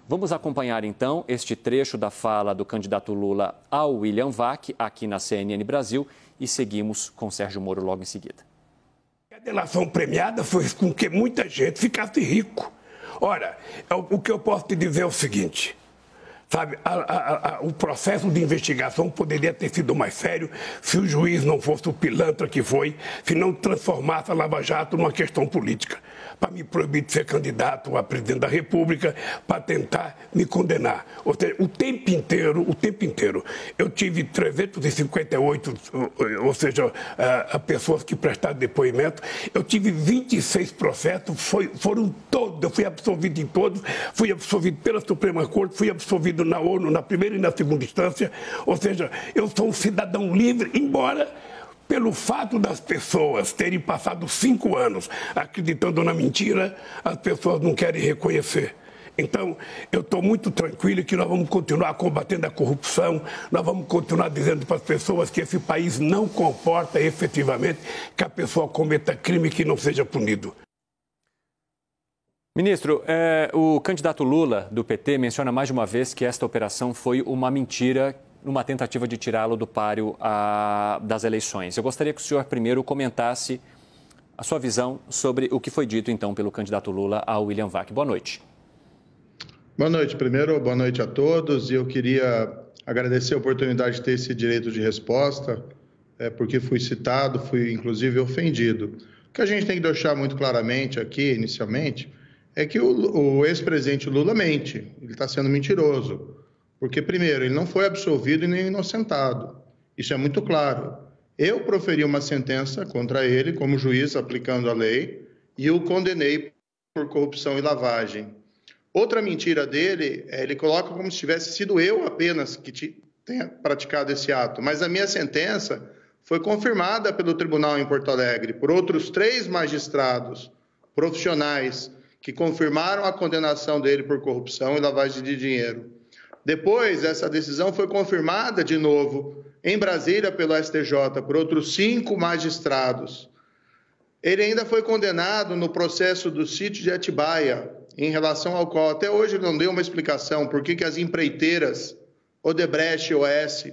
Vamos acompanhar então este trecho da fala do candidato Lula ao William Vac, aqui na CNN Brasil, e seguimos com Sérgio Moro logo em seguida. A delação premiada fez com que muita gente ficasse rico. Ora, o que eu posso te dizer é o seguinte, sabe, o processo de investigação poderia ter sido mais sério se o juiz não fosse o pilantra que foi, se não transformasse a Lava Jato numa questão política, para me proibir de ser candidato a presidente da República, para tentar me condenar. Ou seja, o tempo inteiro, eu tive 358, ou seja, pessoas que prestaram depoimento, eu tive 26 processos, foram todos, eu fui absolvido em todos, fui absolvido pela Suprema Corte, fui absolvido na ONU, na primeira e na segunda instância, ou seja, eu sou um cidadão livre, embora pelo fato das pessoas terem passado 5 anos acreditando na mentira, as pessoas não querem reconhecer. Então, eu estou muito tranquilo que nós vamos continuar combatendo a corrupção, nós vamos continuar dizendo para as pessoas que esse país não comporta efetivamente que a pessoa cometa crime que não seja punido. Ministro, o candidato Lula, do PT, menciona mais de uma vez que esta operação foi uma mentira, numa tentativa de tirá-lo do páreo das eleições. Eu gostaria que o senhor primeiro comentasse a sua visão sobre o que foi dito, então, pelo candidato Lula ao William Vac. Boa noite. Boa noite. Primeiro, boa noite a todos. E eu queria agradecer a oportunidade de ter esse direito de resposta, porque fui citado, fui, inclusive, ofendido. O que a gente tem que deixar muito claramente aqui, inicialmente, é que o ex-presidente Lula mente. Ele está sendo mentiroso. Porque, primeiro, ele não foi absolvido e nem inocentado. Isso é muito claro. Eu proferi uma sentença contra ele, como juiz, aplicando a lei, e o condenei por corrupção e lavagem. Outra mentira dele, ele coloca como se tivesse sido eu apenas que tenha praticado esse ato. Mas a minha sentença foi confirmada pelo tribunal em Porto Alegre, por outros 3 magistrados profissionais que confirmaram a condenação dele por corrupção e lavagem de dinheiro. Depois, essa decisão foi confirmada de novo em Brasília pelo STJ por outros 5 magistrados. Ele ainda foi condenado no processo do sítio de Atibaia, em relação ao qual até hoje ele não deu uma explicação por que as empreiteiras Odebrecht e OS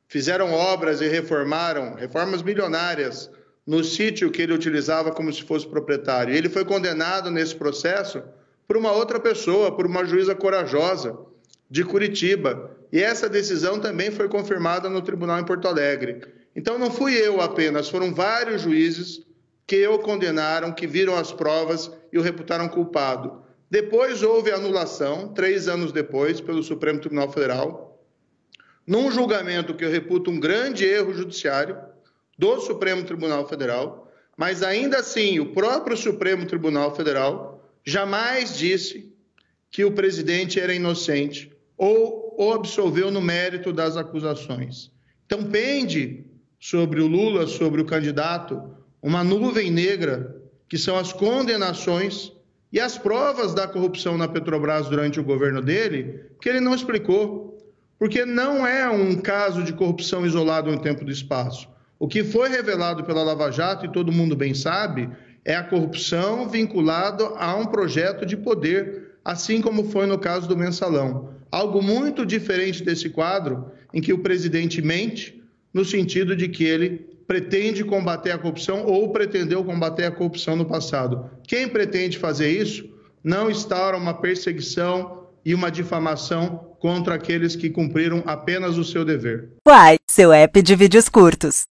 fizeram obras e reformas milionárias no sítio que ele utilizava como se fosse proprietário. Ele foi condenado nesse processo por uma outra pessoa, por uma juíza corajosa de Curitiba, e essa decisão também foi confirmada no tribunal em Porto Alegre. Então não fui eu apenas, foram vários juízes que o condenaram, que viram as provas e o reputaram culpado. Depois houve anulação, 3 anos depois, pelo Supremo Tribunal Federal, num julgamento que eu reputo um grande erro judiciário do Supremo Tribunal Federal, mas ainda assim o próprio Supremo Tribunal Federal jamais disse que o presidente era inocente ou o absolveu no mérito das acusações. Então, pende sobre o Lula, sobre o candidato, uma nuvem negra, que são as condenações e as provas da corrupção na Petrobras durante o governo dele, que ele não explicou, porque não é um caso de corrupção isolado no tempo e do espaço. O que foi revelado pela Lava Jato, e todo mundo bem sabe, é a corrupção vinculada a um projeto de poder, assim como foi no caso do Mensalão. Algo muito diferente desse quadro, em que o presidente mente, no sentido de que ele pretende combater a corrupção ou pretendeu combater a corrupção no passado. Quem pretende fazer isso não instaura uma perseguição e uma difamação contra aqueles que cumpriram apenas o seu dever. Uai, seu app de vídeos curtos.